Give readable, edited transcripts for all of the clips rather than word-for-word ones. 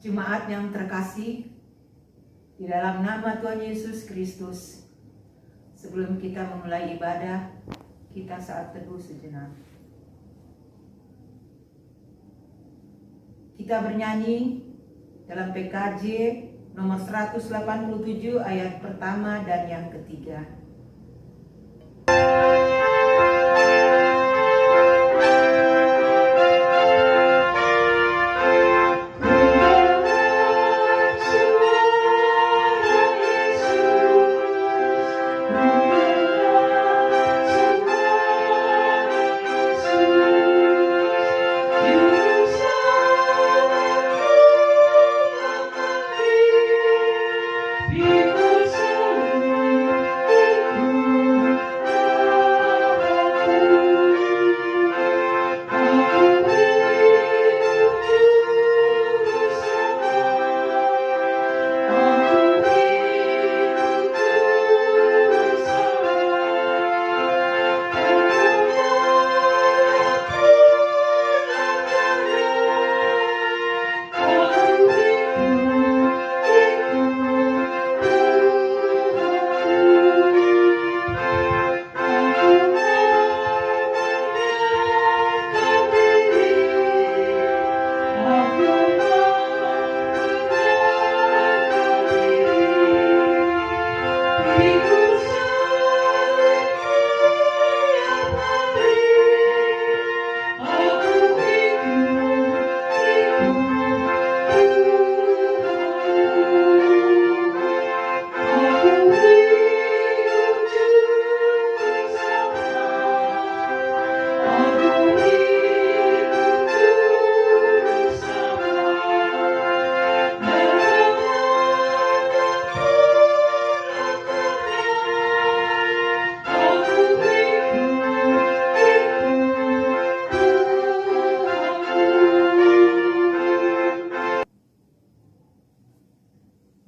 Jemaat yang terkasih, di dalam nama Tuhan Yesus Kristus, sebelum kita memulai ibadah, kita saat teduh sejenak. Kita bernyanyi dalam PKJ nomor 187 ayat pertama dan yang ketiga.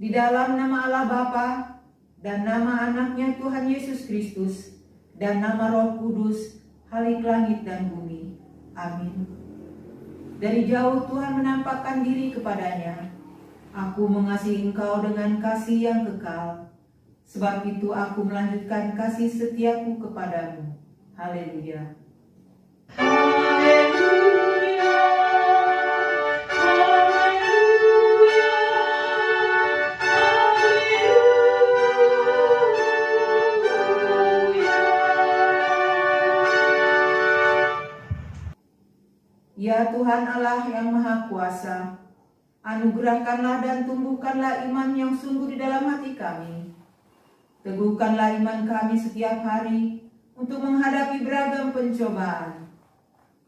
Di dalam nama Allah Bapa dan nama anaknya Tuhan Yesus Kristus dan nama Roh Kudus, Halik langit dan bumi. Amin. Dari jauh Tuhan menampakkan diri kepadanya. Aku mengasihi engkau dengan kasih yang kekal. Sebab itu aku melanjutkan kasih setiaku kepadamu. Haleluya. Ya Tuhan Allah yang Maha Kuasa, anugerahkanlah dan tumbuhkanlah iman yang sungguh di dalam hati kami. Teguhkanlah iman kami setiap hari untuk menghadapi beragam pencobaan.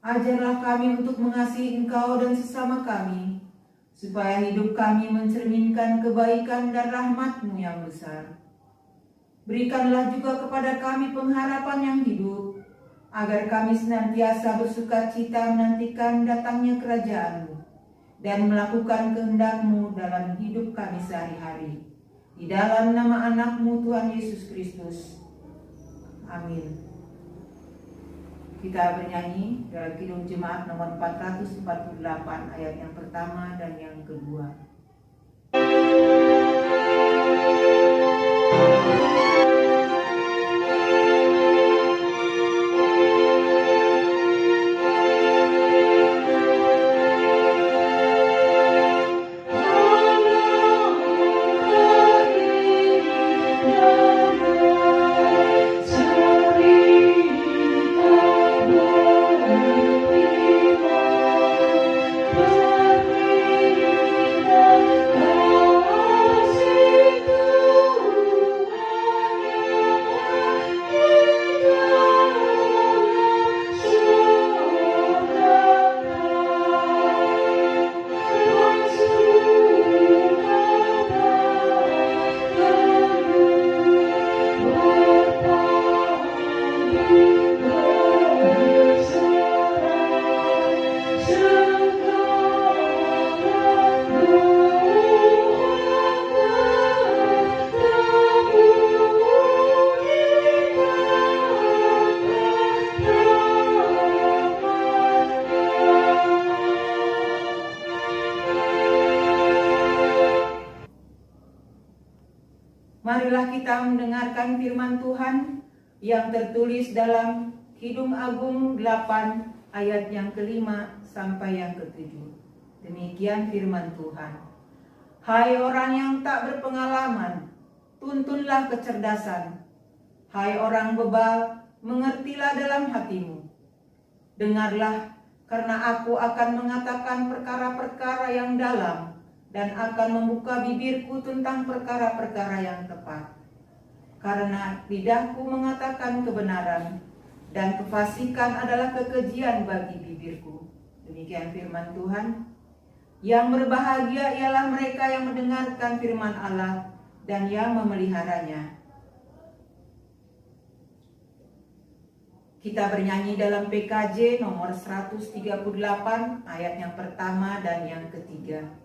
Ajarlah kami untuk mengasihi Engkau dan sesama kami, supaya hidup kami mencerminkan kebaikan dan rahmat-Mu yang besar. Berikanlah juga kepada kami pengharapan yang hidup, agar kami senantiasa bersukacita menantikan datangnya kerajaan-Mu dan melakukan kehendak-Mu dalam hidup kami sehari-hari. Di dalam nama anak-Mu Tuhan Yesus Kristus. Amin. Kita bernyanyi dalam Kidung Jemaat nomor 448 ayat yang pertama dan yang kedua. kita mendengarkan firman Tuhan yang tertulis dalam Kidung Agung 8 ayat yang ke-5 sampai yang ke-7. Demikian firman Tuhan. Hai orang yang tak berpengalaman, tuntunlah kecerdasan. Hai orang bebal, mengertilah dalam hatimu. Dengarlah, karena aku akan mengatakan perkara-perkara yang dalam dan akan membuka bibirku tentang perkara-perkara yang tepat. Karena lidahku mengatakan kebenaran dan kefasikan adalah kekejian bagi bibirku. Demikian firman Tuhan. Yang berbahagia ialah mereka yang mendengarkan firman Allah dan yang memeliharanya. Kita bernyanyi dalam PKJ nomor 138 ayat yang pertama dan yang ketiga.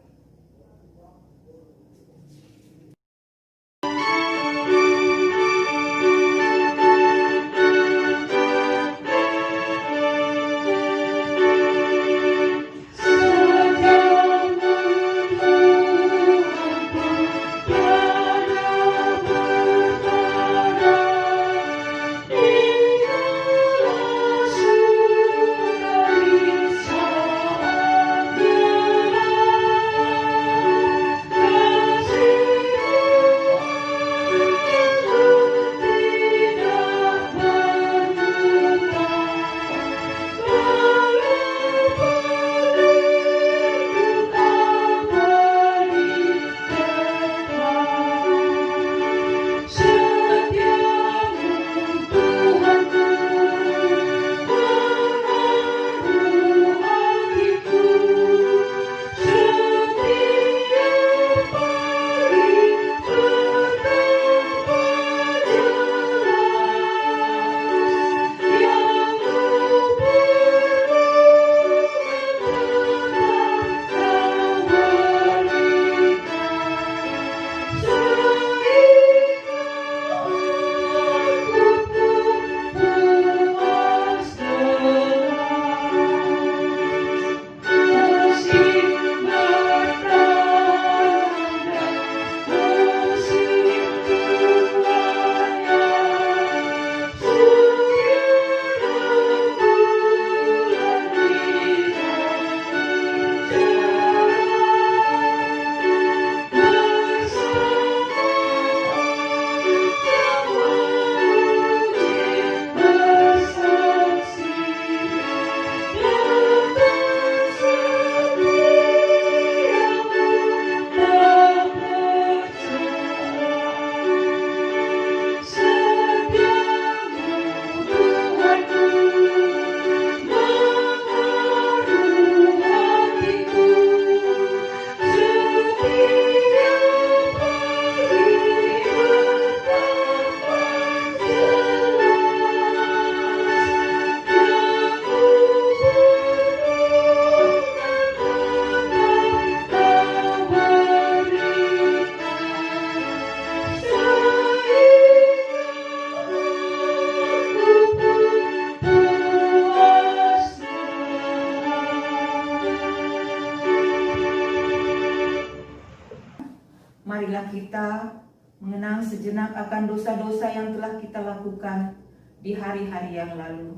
Marilah kita mengenang sejenak akan dosa-dosa yang telah kita lakukan di hari-hari yang lalu.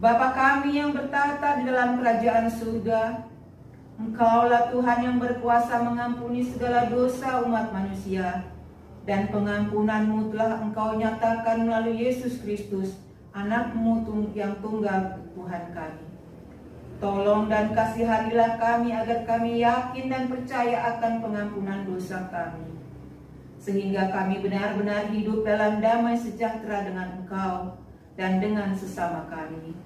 Bapa kami yang bertahta di dalam kerajaan surga, Engkaulah Tuhan yang berkuasa mengampuni segala dosa umat manusia, dan pengampunan-Mu telah Engkau nyatakan melalui Yesus Kristus, Anak-Mu yang tunggal Tuhan kami. Tolong dan kasihanilah kami agar kami yakin dan percaya akan pengampunan dosa kami, sehingga kami benar-benar hidup dalam damai sejahtera dengan Engkau dan dengan sesama kami.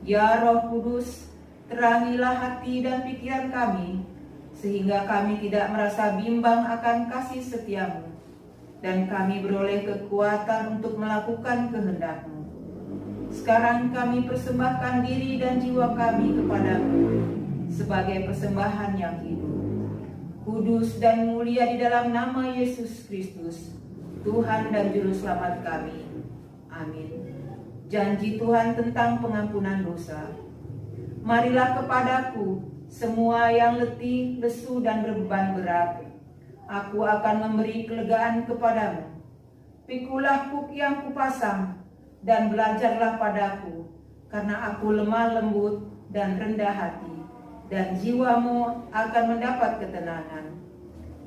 Ya Roh Kudus, terangilah hati dan pikiran kami, sehingga kami tidak merasa bimbang akan kasih setiamu, dan kami beroleh kekuatan untuk melakukan kehendak-Mu. Sekarang kami persembahkan diri dan jiwa kami kepadamu sebagai persembahan yang hidup, kudus dan mulia di dalam nama Yesus Kristus, Tuhan dan Juru Selamat kami. Amin. Janji Tuhan tentang pengampunan dosa. Marilah kepadaku semua yang letih, lesu, dan berbeban berat. Aku akan memberi kelegaan kepadamu. Pikulah kuk yang kupasang, dan belajarlah padaku, karena aku lemah lembut dan rendah hati, dan jiwamu akan mendapat ketenangan.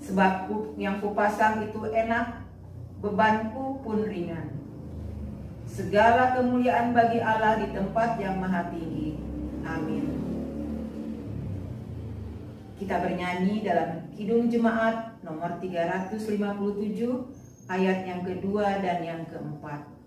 Sebab kuk yang kupasang itu enak, bebanku pun ringan. Segala kemuliaan bagi Allah di tempat yang maha tinggi. Amin. Kita bernyanyi dalam Kidung Jemaat nomor 357, ayat yang kedua dan yang keempat.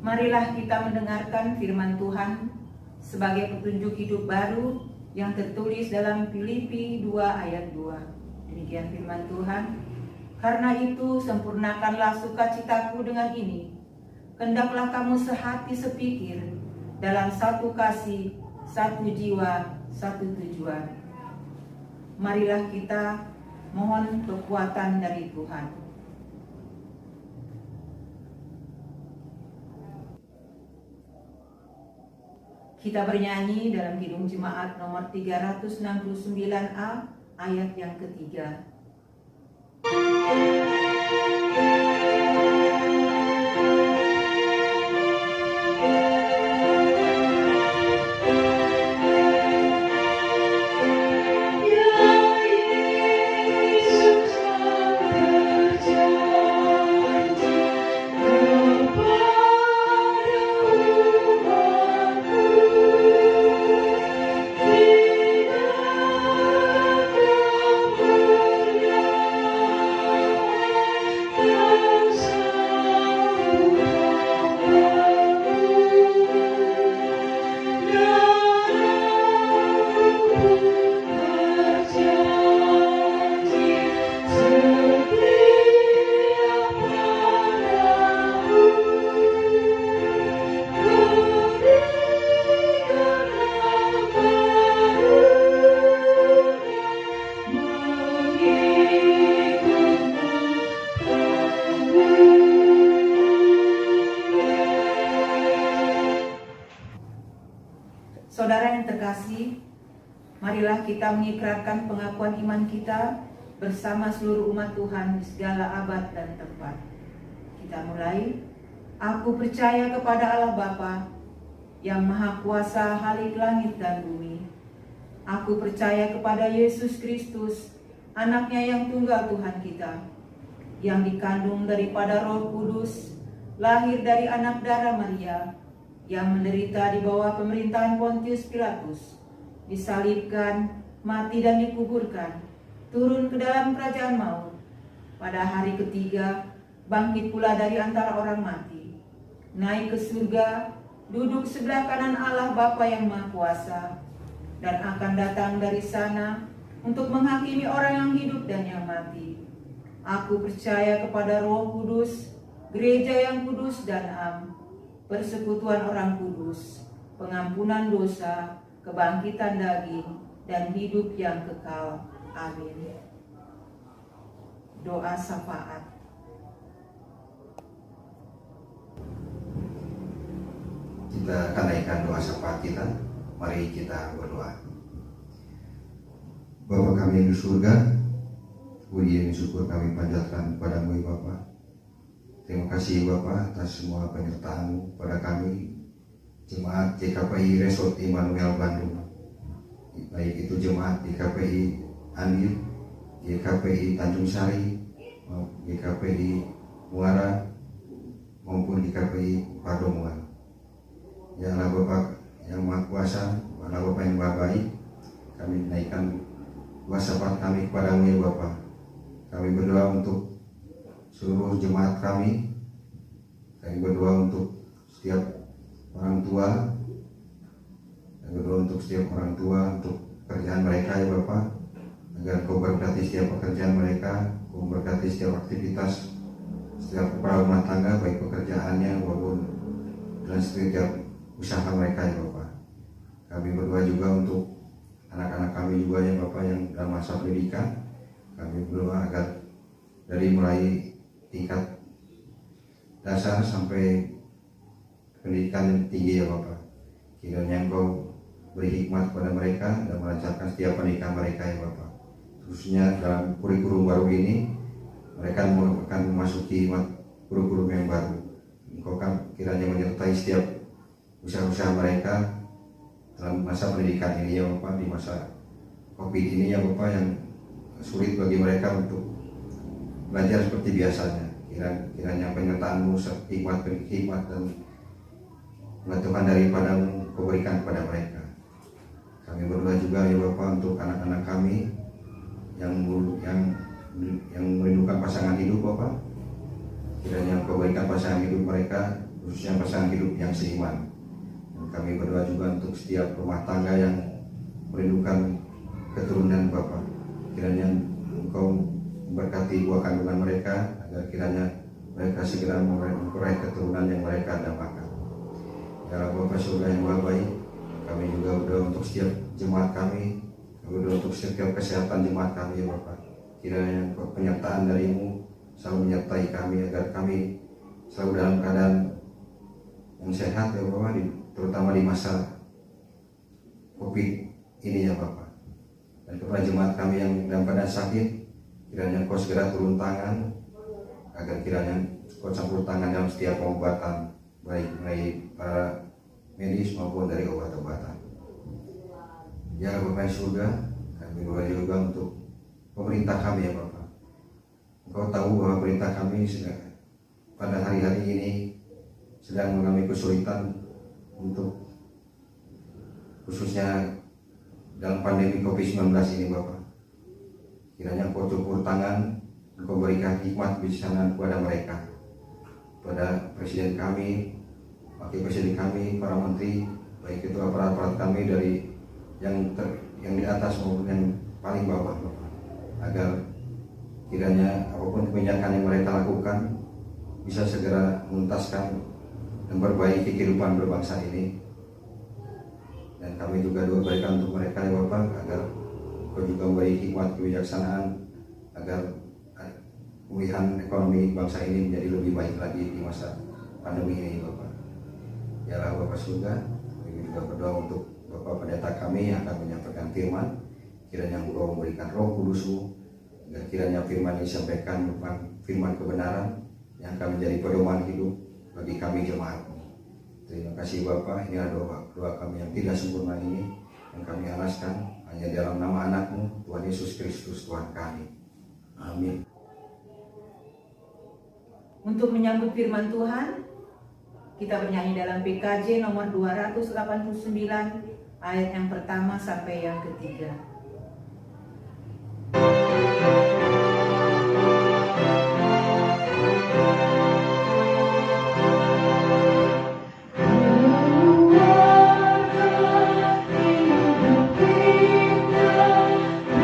Marilah kita mendengarkan firman Tuhan sebagai petunjuk hidup baru yang tertulis dalam Filipi 2 ayat 2. Demikian firman Tuhan. Karena itu sempurnakanlah sukacitaku dengan ini. Hendaklah kamu sehati sepikir, dalam satu kasih, satu jiwa, satu tujuan. Marilah kita mohon kekuatan dari Tuhan. Kita bernyanyi dalam Kidung Jemaat nomor 369A, ayat yang ketiga. Saudara yang terkasih, marilah kita mengikrarkan pengakuan iman kita bersama seluruh umat Tuhan di segala abad dan tempat. Kita mulai. Aku percaya kepada Allah Bapa, yang Maha Kuasa Halik langit dan bumi. Aku percaya kepada Yesus Kristus, anaknya yang tunggal Tuhan kita, yang dikandung daripada Roh Kudus, lahir dari anak darah Maria, yang menderita di bawah pemerintahan Pontius Pilatus, disalibkan, mati dan dikuburkan, turun ke dalam kerajaan maut. Pada hari ketiga, bangkit pula dari antara orang mati, naik ke surga, duduk sebelah kanan Allah Bapa yang Maha Kuasa, dan akan datang dari sana untuk menghakimi orang yang hidup dan yang mati. Aku percaya kepada Roh Kudus, gereja yang kudus dan am, persekutuan orang kudus, pengampunan dosa, kebangkitan daging, dan hidup yang kekal. Amin. Doa syafaat. Kita akan naikkan doa syafaat kita. Mari kita berdoa. Bapa kami yang di surga, puji dan syukur kami panjatkan kepadamu ya Bapa. Terima kasih Bapa atas semua penyertaan-Mu pada kami, jemaat GKPI Resort Immanuel Bandung, baik itu jemaat GKPI Andir, GKPI Tanjung Sari, GKPI Muara, maupun GKPI Padomuan. Ya Allah Bapak yang Maha Kuasa, Allah Bapak yang Maha Baik, kami naikkan doa syafaat kami kepadamu ya Bapa. Kami berdoa untuk seluruh jemaat kami. Kami berdoa untuk setiap orang tua. Kami berdoa untuk setiap orang tua, untuk pekerjaan mereka ya Bapak, agar Kau berkati setiap pekerjaan mereka, Kau berkati setiap aktivitas setiap kepala rumah tangga, baik pekerjaannya maupun dalam setiap usaha mereka ya Bapak. Kami berdoa juga untuk anak-anak kami juga ya Bapak yang dalam masa pendidikan. Kami berdoa agar dari mulai tingkat dasar sampai pendidikan yang tinggi ya Bapak, kiranya Engkau beri hikmat kepada mereka dan melancarkan setiap pendidikan mereka ya Bapak. Khususnya dalam kurikulum baru ini, mereka akan memasuki kurikulum yang baru. Engkau kan kiranya menyertai setiap usaha-usaha mereka dalam masa pendidikan ini ya Bapak, di masa COVID ini ya Bapak, yang sulit bagi mereka untuk belajar seperti biasanya. Kiranya penyertaan-Mu, hikmat dan pengetahuan daripada-Mu Kau berikan kepada mereka. Kami berdoa juga ya Bapak untuk anak-anak kami yang merindukan pasangan hidup Bapak. Kiranya Kau berikan pasangan hidup mereka, khususnya pasangan hidup yang seiman. Kami berdoa juga untuk setiap rumah tangga yang merindukan keturunan Bapa. Kiranya Engkau memberkati buah kandungan mereka, agar kiranya mereka segera memperoleh keturunan yang mereka dambakan. Ya Bapa Surga yang Maha Baik, kami juga berdoa untuk setiap jemaat kami berdoa untuk setiap kesehatan jemaat kami ya Bapa. Kiranya penyertaan dari-Mu selalu menyertai kami, agar kami selalu dalam keadaan yang sehat ya Bapa, terutama di masa COVID ini ya Bapak. Dan kepada jemaat kami yang dalam keadaan sakit, kiranya Kau segera turun tangan, agar kiranya Kau campur tangan dalam setiap pengobatan, baik dari para medis maupun dari obat-obatan. Ya Bapak yang surga, kami berdoa juga untuk pemerintah kami ya Bapak. Engkau tahu bahwa pemerintah kami pada hari-hari ini sedang mengalami kesulitan untuk khususnya dalam pandemi COVID-19 ini Bapak. Kiranya Engkau campur tangan, Engkau berikan hikmat kebijaksanaan kepada mereka, kepada Presiden kami, Wakil Presiden kami, para menteri, baik itu aparat-aparat kami dari yang di atas maupun yang paling bawah Bapak, agar kiranya apapun kebijakan yang mereka lakukan bisa segera menuntaskan dan memperbaiki kehidupan berbangsa ini. Dan kami juga doa berikan untuk mereka ya Bapak, agar Kau juga memberi hikmat kebijaksanaan, agar pemulihan ekonomi bangsa ini menjadi lebih baik lagi di masa pandemi ini Bapak. Ya Allah Bapak surga, kami juga berdoa untuk Bapak pendeta kami yang akan menyampaikan firman. Kiranya Engkau memberikan Roh Kudus-Mu, agar kiranya firman yang disampaikan merupakan firman kebenaran yang akan menjadi pedoman hidup bagi kami jemaat-Mu. Terima kasih Bapak, ini adalah doa kami yang tidak sempurna ini, yang kami alaskan hanya dalam nama anak-Mu, Tuhan Yesus Kristus Tuhan kami. Amin. Untuk menyambut firman Tuhan, kita bernyanyi dalam PKJ nomor 289 ayat yang pertama sampai yang ketiga. Hidup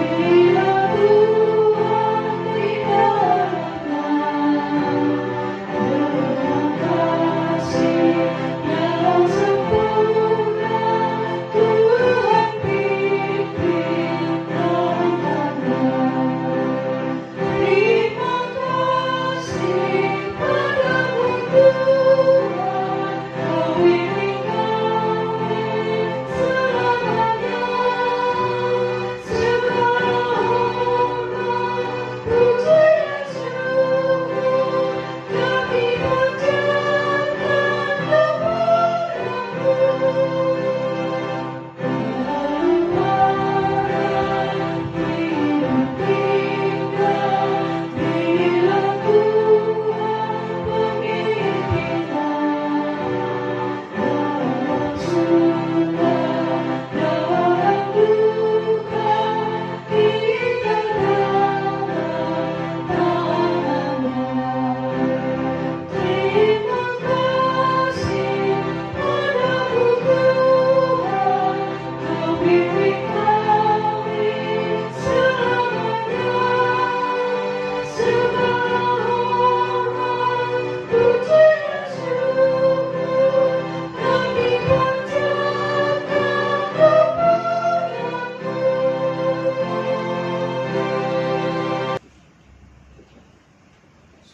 kita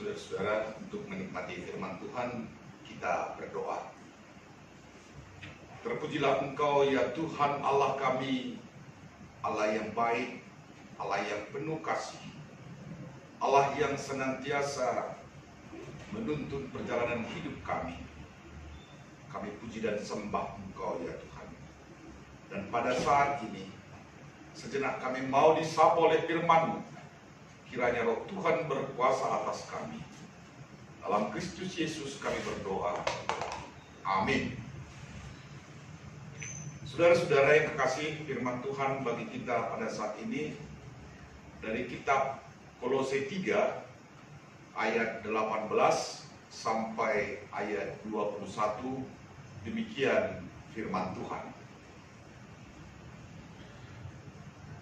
Saudara-saudara, untuk menikmati firman Tuhan, kita berdoa. Terpujilah Engkau ya Tuhan Allah kami, Allah yang baik, Allah yang penuh kasih, Allah yang senantiasa menuntun perjalanan hidup kami. Kami puji dan sembah Engkau ya Tuhan. Dan pada saat ini, sejenak kami mau disapa oleh firman-Mu. Kiranya Roh Tuhan berkuasa atas kami. Dalam Kristus Yesus kami berdoa. Amin. Saudara-saudara yang kekasih, firman Tuhan bagi kita pada saat ini dari kitab Kolose 3 ayat 18 sampai ayat 21. Demikian firman Tuhan.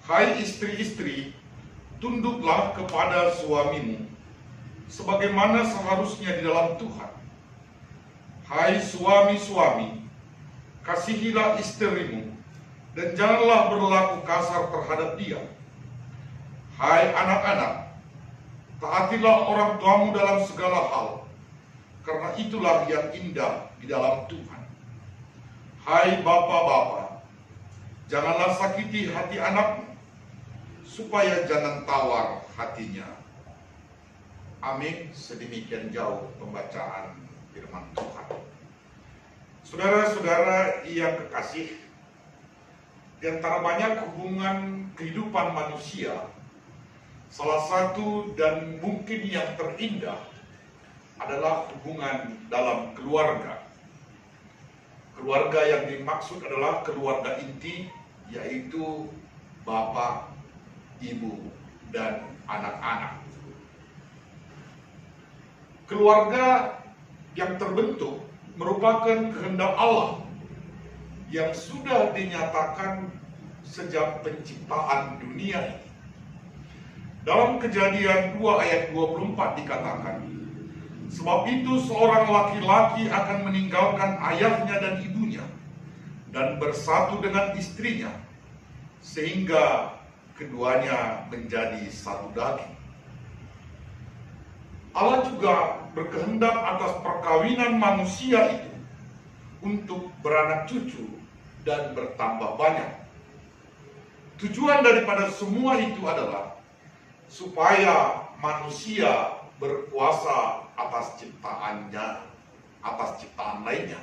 Hai istri-istri, tunduklah kepada suamimu, sebagaimana seharusnya di dalam Tuhan. Hai suami-suami, kasihilah istrimu, dan janganlah berlaku kasar terhadap dia. Hai anak-anak, taatilah orang tuamu dalam segala hal, karena itulah yang indah di dalam Tuhan. Hai bapak-bapak, janganlah sakiti hati anakmu, supaya jangan tawar hatinya. Amin. Sedemikian jauh pembacaan firman Tuhan. Saudara-saudara yang kekasih, di antara banyak hubungan kehidupan manusia, salah satu dan mungkin yang terindah adalah hubungan dalam keluarga. Keluarga yang dimaksud adalah keluarga inti, yaitu bapak, ibu, dan anak-anak. Keluarga yang terbentuk merupakan kehendak Allah yang sudah dinyatakan sejak penciptaan dunia ini. Dalam Kejadian 2 ayat 24 dikatakan, sebab itu seorang laki-laki akan meninggalkan ayahnya dan ibunya dan bersatu dengan istrinya, sehingga keduanya menjadi satu daging. Allah juga berkehendak atas perkawinan manusia itu untuk beranak cucu dan bertambah banyak. Tujuan daripada semua itu adalah supaya manusia berkuasa atas ciptaannya, atas ciptaan lainnya,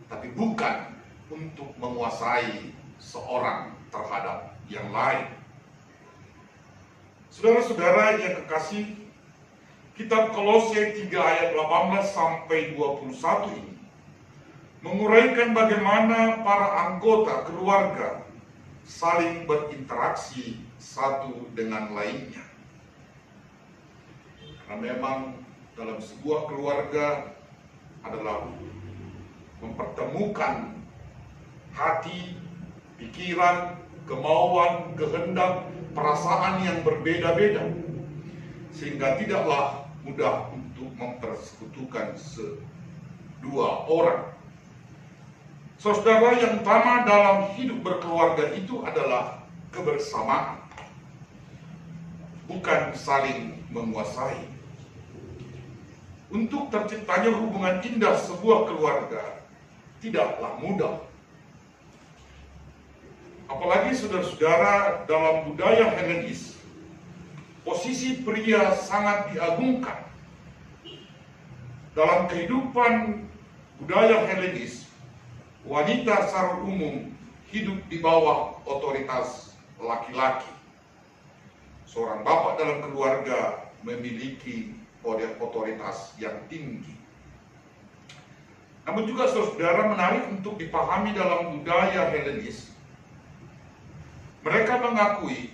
tapi bukan untuk menguasai seorang terhadap yang lain. Saudara-saudara yang kekasih, kitab Kolose 3 ayat 18 sampai 21 ini menguraikan bagaimana para anggota keluarga saling berinteraksi satu dengan lainnya. Karena memang dalam sebuah keluarga adalah mempertemukan hati, pikiran, kemauan, kehendak, perasaan yang berbeda-beda, sehingga tidaklah mudah untuk mempersekutukan dua orang. Saudara, yang utama dalam hidup berkeluarga itu adalah kebersamaan, bukan saling menguasai. Untuk terciptanya hubungan indah sebuah keluarga tidaklah mudah. Apalagi saudara-saudara, dalam budaya Helenis, posisi pria sangat diagungkan. Dalam kehidupan budaya Helenis, wanita secara umum hidup di bawah otoritas laki-laki. Seorang bapak dalam keluarga memiliki otoritas yang tinggi. Namun juga saudara, menarik untuk dipahami dalam budaya Helenis, mereka mengakui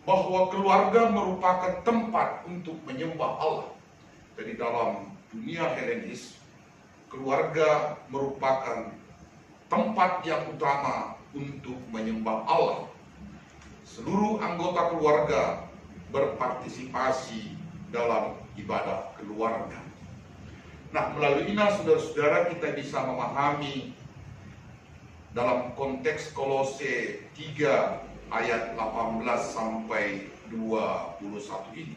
bahwa keluarga merupakan tempat untuk menyembah Allah. Jadi dalam dunia Helenis, keluarga merupakan tempat yang utama untuk menyembah Allah. Seluruh anggota keluarga berpartisipasi dalam ibadah keluarga. Nah, melalui ini saudara-saudara kita bisa memahami dalam konteks Kolose 3 ayat 18 sampai 21 ini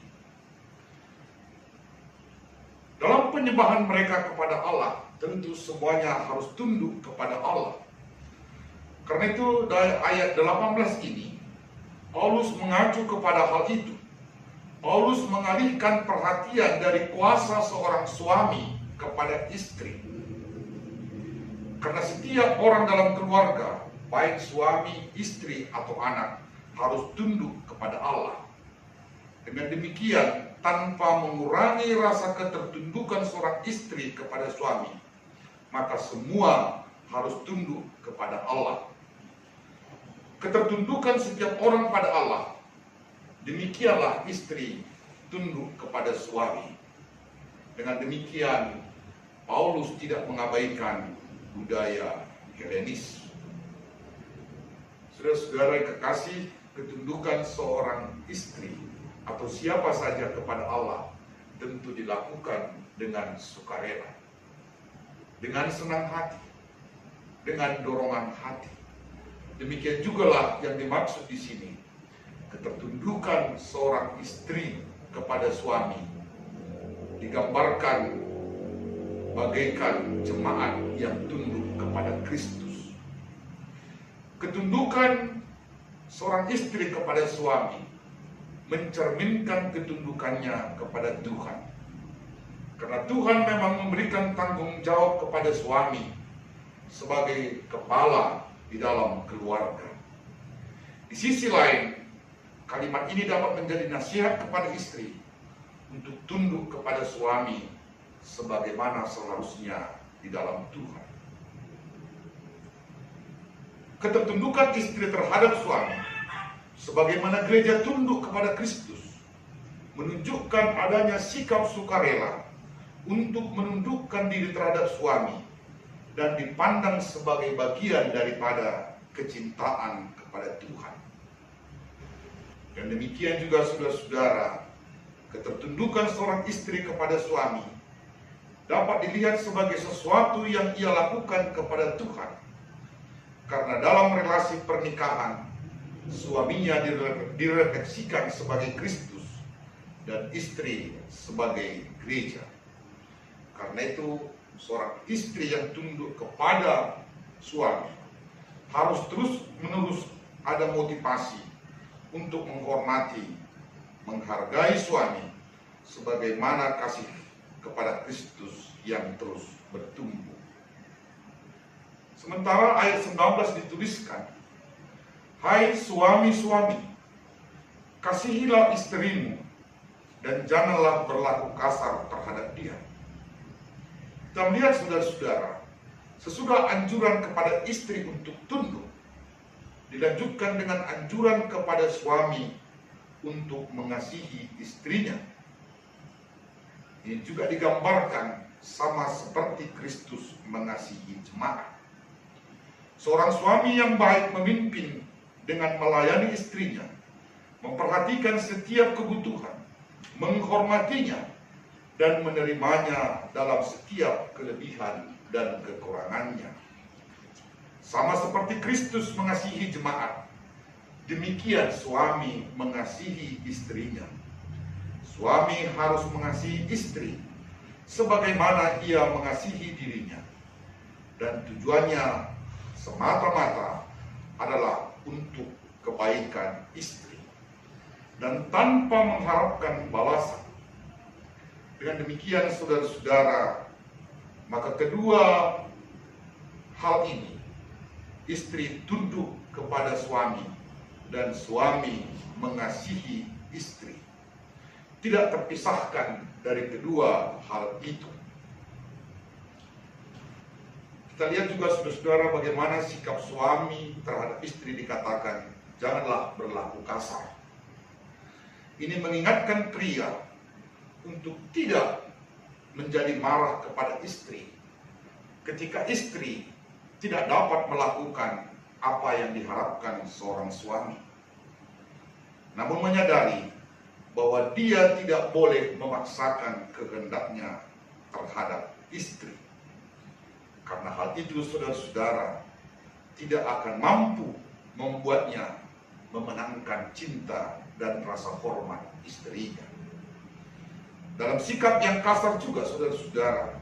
Dalam penyembahan mereka kepada Allah, tentu semuanya harus tunduk kepada Allah. Karena itu dari ayat 18 ini, Paulus mengacu kepada hal itu. Paulus mengalihkan perhatian dari kuasa seorang suami kepada istri. Karena setiap orang dalam keluarga, baik suami, istri, atau anak, harus tunduk kepada Allah. Dengan demikian, tanpa mengurangi rasa ketertundukan seorang istri kepada suami, maka semua harus tunduk kepada Allah. Ketertundukan setiap orang pada Allah, demikianlah istri tunduk kepada suami. Dengan demikian, Paulus tidak mengabaikan budaya Helenis. Saudara-saudara yang kekasih, ketundukan seorang istri atau siapa saja kepada Allah tentu dilakukan dengan sukarela, dengan senang hati, dengan dorongan hati. Demikian jugalah yang dimaksud di sini, ketertundukan seorang istri kepada suami digambarkan bagaikan jemaat yang tunduk kepada Kristus. Ketundukan seorang istri kepada suami mencerminkan ketundukannya kepada Tuhan. Karena Tuhan memang memberikan tanggung jawab kepada suami sebagai kepala di dalam keluarga. Di sisi lain, kalimat ini dapat menjadi nasihat kepada istri untuk tunduk kepada suami sebagaimana seharusnya di dalam Tuhan. Ketertundukan istri terhadap suami sebagaimana gereja tunduk kepada Kristus menunjukkan adanya sikap sukarela untuk menundukkan diri terhadap suami dan dipandang sebagai bagian daripada kecintaan kepada Tuhan. Dan demikian juga saudara-saudara, ketertundukan seorang istri kepada suami dapat dilihat sebagai sesuatu yang ia lakukan kepada Tuhan. Karena dalam relasi pernikahan, suaminya direfleksikan sebagai Kristus dan istri sebagai gereja. Karena itu, seorang istri yang tunduk kepada suami harus terus-menerus ada motivasi untuk menghormati, menghargai suami sebagaimana kasih kepada Kristus yang terus bertumbuh. Sementara ayat 19 dituliskan, hai suami-suami, kasihilah istrimu dan janganlah berlaku kasar terhadap dia. Kita melihat saudara-saudara, sesudah anjuran kepada istri untuk tunduk, dilanjutkan dengan anjuran kepada suami untuk mengasihi istrinya. Ini juga digambarkan sama seperti Kristus mengasihi jemaat. Seorang suami yang baik memimpin dengan melayani istrinya, memperhatikan setiap kebutuhan, menghormatinya, dan menerimanya dalam setiap kelebihan dan kekurangannya. Sama seperti Kristus mengasihi jemaat, demikian suami mengasihi istrinya. Suami harus mengasihi istri sebagaimana ia mengasihi dirinya. Dan tujuannya semata-mata adalah untuk kebaikan istri dan tanpa mengharapkan balasan. Dengan demikian saudara-saudara, maka kedua hal ini, istri tunduk kepada suami dan suami mengasihi istri, tidak terpisahkan dari kedua hal itu. Kita lihat juga saudara-saudara bagaimana sikap suami terhadap istri dikatakan, janganlah berlaku kasar. Ini mengingatkan pria untuk tidak menjadi marah kepada istri ketika istri tidak dapat melakukan apa yang diharapkan seorang suami. Namun menyadari bahwa dia tidak boleh memaksakan kehendaknya terhadap istri. Karena hal itu saudara-saudara tidak akan mampu membuatnya memenangkan cinta dan rasa hormat istrinya. dalam sikap yang kasar juga, saudara-saudara,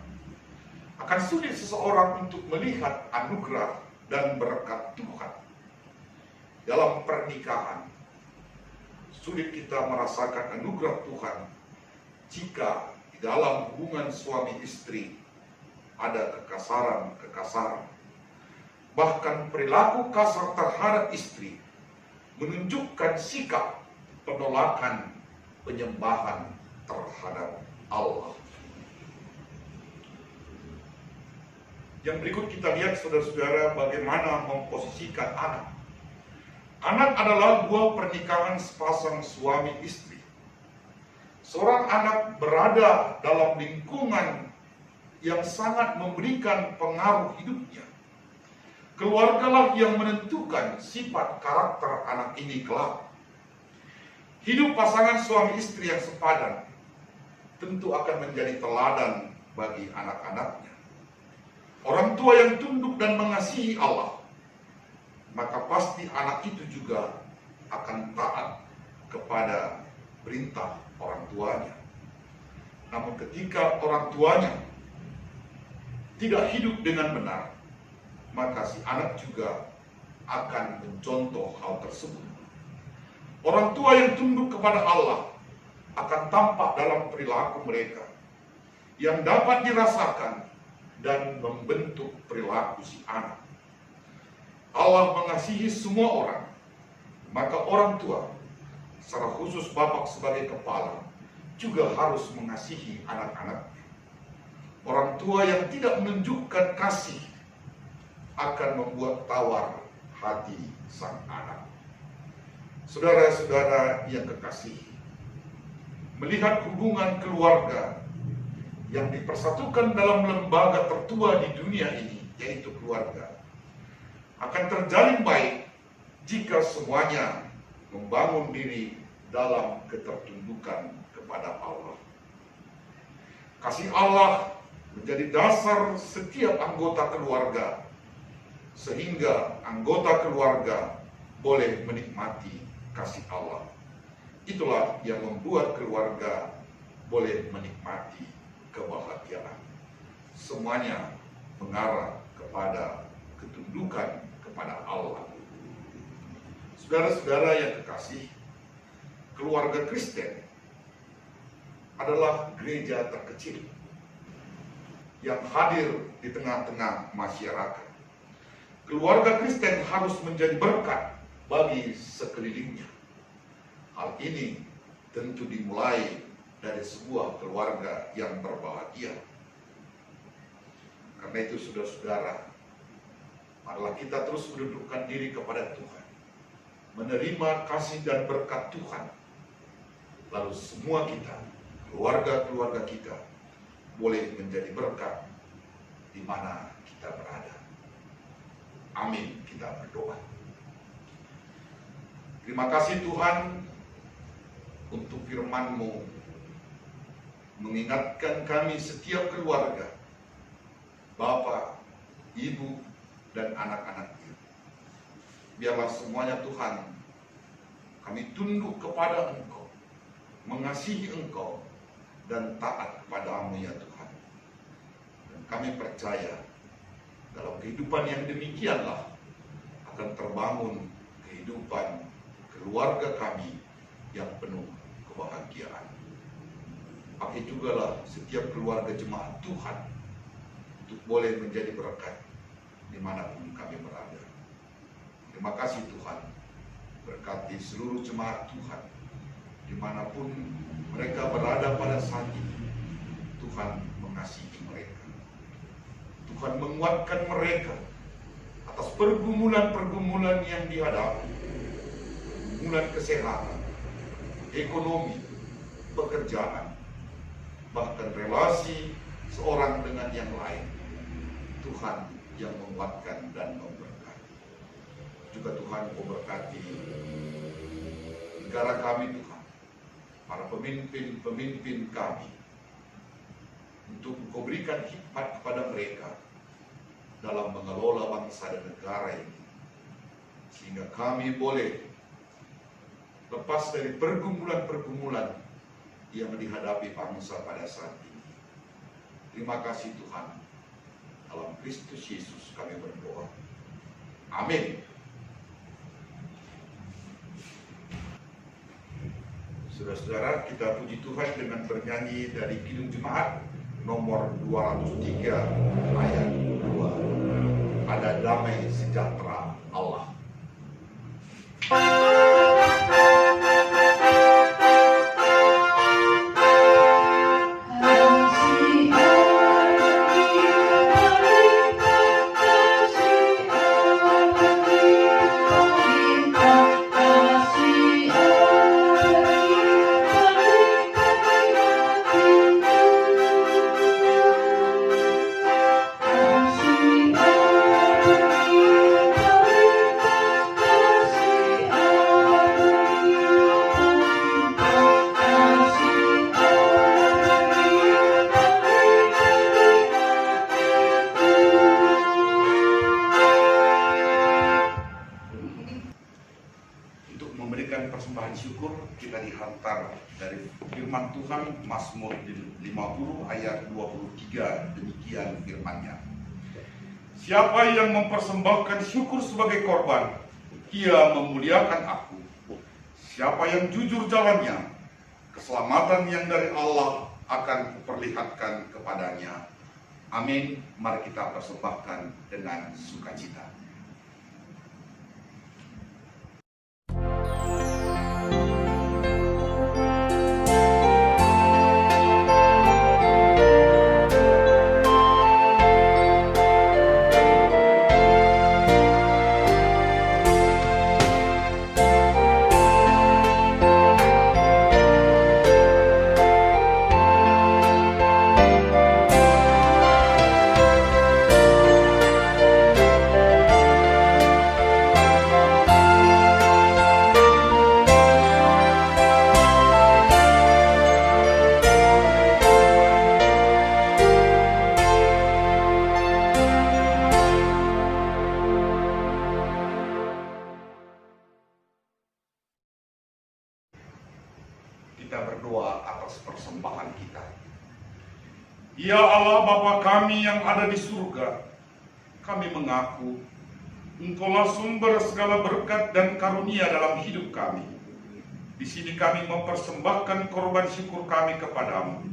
akan sulit seseorang untuk melihat anugerah dan berkat Tuhan. Dalam pernikahan, sulit kita merasakan anugerah Tuhan jika di dalam hubungan suami istri ada kekasaran. Bahkan perilaku kasar terhadap istri menunjukkan sikap penolakan penyembahan terhadap Allah. Yang berikut kita lihat, saudara-saudara, bagaimana memposisikan anak. Anak adalah buah pernikahan sepasang suami istri. Seorang anak berada dalam lingkungan yang sangat memberikan pengaruh hidupnya. Keluargalah yang menentukan sifat karakter anak ini kelak. Hidup pasangan suami istri yang sepadan tentu akan menjadi teladan bagi anak-anaknya. Orang tua yang tunduk dan mengasihi Allah, maka pasti anak itu juga akan taat kepada perintah orang tuanya. Namun ketika orang tuanya tidak hidup dengan benar, maka si anak juga akan mencontoh hal tersebut. Orang tua yang tunduk kepada Allah akan tampak dalam perilaku mereka yang dapat dirasakan dan membentuk perilaku si anak. Allah mengasihi semua orang, maka orang tua, secara khusus bapak sebagai kepala, juga harus mengasihi anak-anaknya. Orang tua yang tidak menunjukkan kasih akan membuat tawar hati sang anak. Saudara-saudara yang kekasihi, melihat hubungan keluarga yang dipersatukan dalam lembaga tertua di dunia ini, yaitu keluarga, akan terjalin baik jika semuanya membangun diri dalam ketertundukan kepada Allah. Kasih Allah menjadi dasar setiap anggota keluarga, sehingga anggota keluarga boleh menikmati kasih Allah. Itulah yang membuat keluarga boleh menikmati kebahagiaan. Semuanya mengarah kepada ketundukan kepada Allah. Saudara-saudara yang kekasih, keluarga Kristen adalah gereja terkecil yang hadir di tengah-tengah masyarakat. Keluarga Kristen harus menjadi berkat bagi sekelilingnya. Hal ini tentu dimulai dari sebuah keluarga yang berbahagia. Karena itu, saudara-saudara, marilah kita terus mendudukkan diri kepada Tuhan, menerima kasih dan berkat Tuhan. Lalu semua kita, keluarga-keluarga kita, boleh menjadi berkat di mana kita berada. Amin, kita berdoa. Terima kasih Tuhan untuk firman-Mu mengingatkan kami setiap keluarga, Bapak, Ibu, dan anak-anaknya. Biarlah semuanya Tuhan, kami tunduk kepada Engkau, mengasihi Engkau, dan taat kepada-Mu ya Tuhan. Dan kami percaya dalam kehidupan yang demikianlah akan terbangun kehidupan keluarga kami yang penuh kebahagiaan. Pakai juga lah setiap keluarga jemaat Tuhan untuk boleh menjadi berkat dimanapun kami berada. Terima kasih Tuhan, berkati seluruh jemaat Tuhan dimanapun mereka berada pada saat ini. Tuhan mengasihi mereka, Tuhan menguatkan mereka atas pergumulan-pergumulan yang dihadapi, pergumulan kesehatan, ekonomi, pekerjaan, bahkan relasi seorang dengan yang lain. Tuhan yang menguatkan dan memberkati. Juga Tuhan memberkati negara kami Tuhan, para pemimpin-pemimpin kami, untuk Engkau berikan hikmat kepada mereka dalam mengelola bangsa dan negara ini, sehingga kami boleh lepas dari pergumulan-pergumulan yang dihadapi bangsa pada saat ini. Terima kasih Tuhan. Dalam Kristus Yesus kami berdoa. Amin. Saudara-saudara, kita puji Tuhan dengan bernyanyi dari Kidung Jemaat nomor 203 ayat 2. Ada damai sejahtera Allah. Persembahan syukur kita dihantar dari firman Tuhan Mazmur 50 ayat 23, demikian firman-Nya. Siapa yang mempersembahkan syukur sebagai korban, ia memuliakan aku. Siapa yang jujur jalannya, keselamatan yang dari Allah akan kuperlihatkan kepadanya. Amin. Mari kita persembahkan dengan sukacita. Kita berdoa atas persembahan kita. Ya Allah Bapa kami yang ada di surga, kami mengaku Engkaulah sumber segala berkat dan karunia dalam hidup kami. Di sini kami mempersembahkan korban syukur kami kepadamu.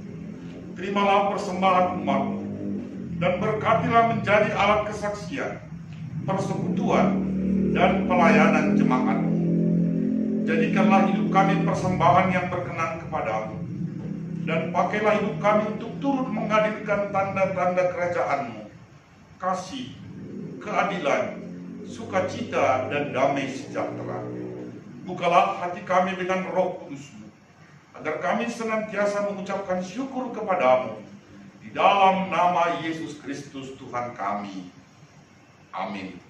Terimalah persembahan umat-Mu dan berkatilah menjadi alat kesaksian, persekutuan, dan pelayanan jemaat-Mu. Jadikanlah hidup kami persembahan yang berkenan kepadamu, dan pakailah hidup kami untuk turut menghadirkan tanda-tanda kerajaan-Mu, kasih, keadilan, sukacita, dan damai sejahtera. Bukalah hati kami dengan Roh Kudus-Mu, agar kami senantiasa mengucapkan syukur kepadamu, di dalam nama Yesus Kristus Tuhan kami. Amin.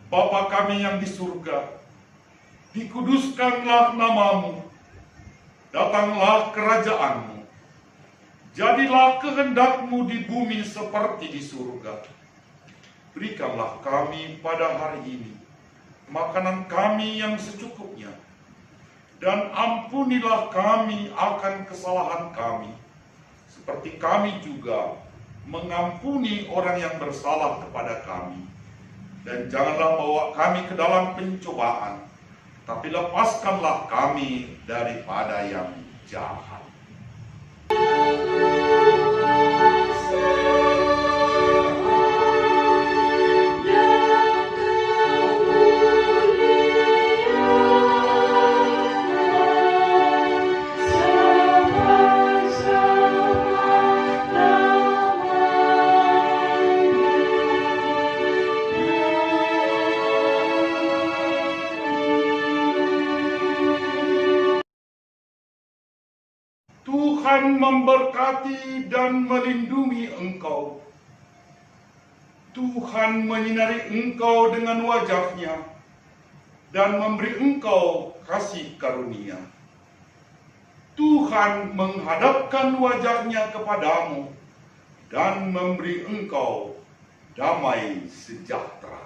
Bapa kami yang di surga, dikuduskanlah namamu, datanglah kerajaan-Mu, jadilah kehendak-Mu di bumi seperti di surga. Berikanlah kami pada hari ini makanan kami yang secukupnya, dan ampunilah kami akan kesalahan kami, seperti kami juga mengampuni orang yang bersalah kepada kami. dan janganlah bawa kami ke dalam pencobaan, tapi lepaskanlah kami daripada yang jahat. Tuhan memberkati dan melindungi engkau. Tuhan menyinari engkau dengan wajah-Nya dan memberi engkau kasih karunia. Tuhan menghadapkan wajah-Nya kepadamu dan memberi engkau damai sejahtera.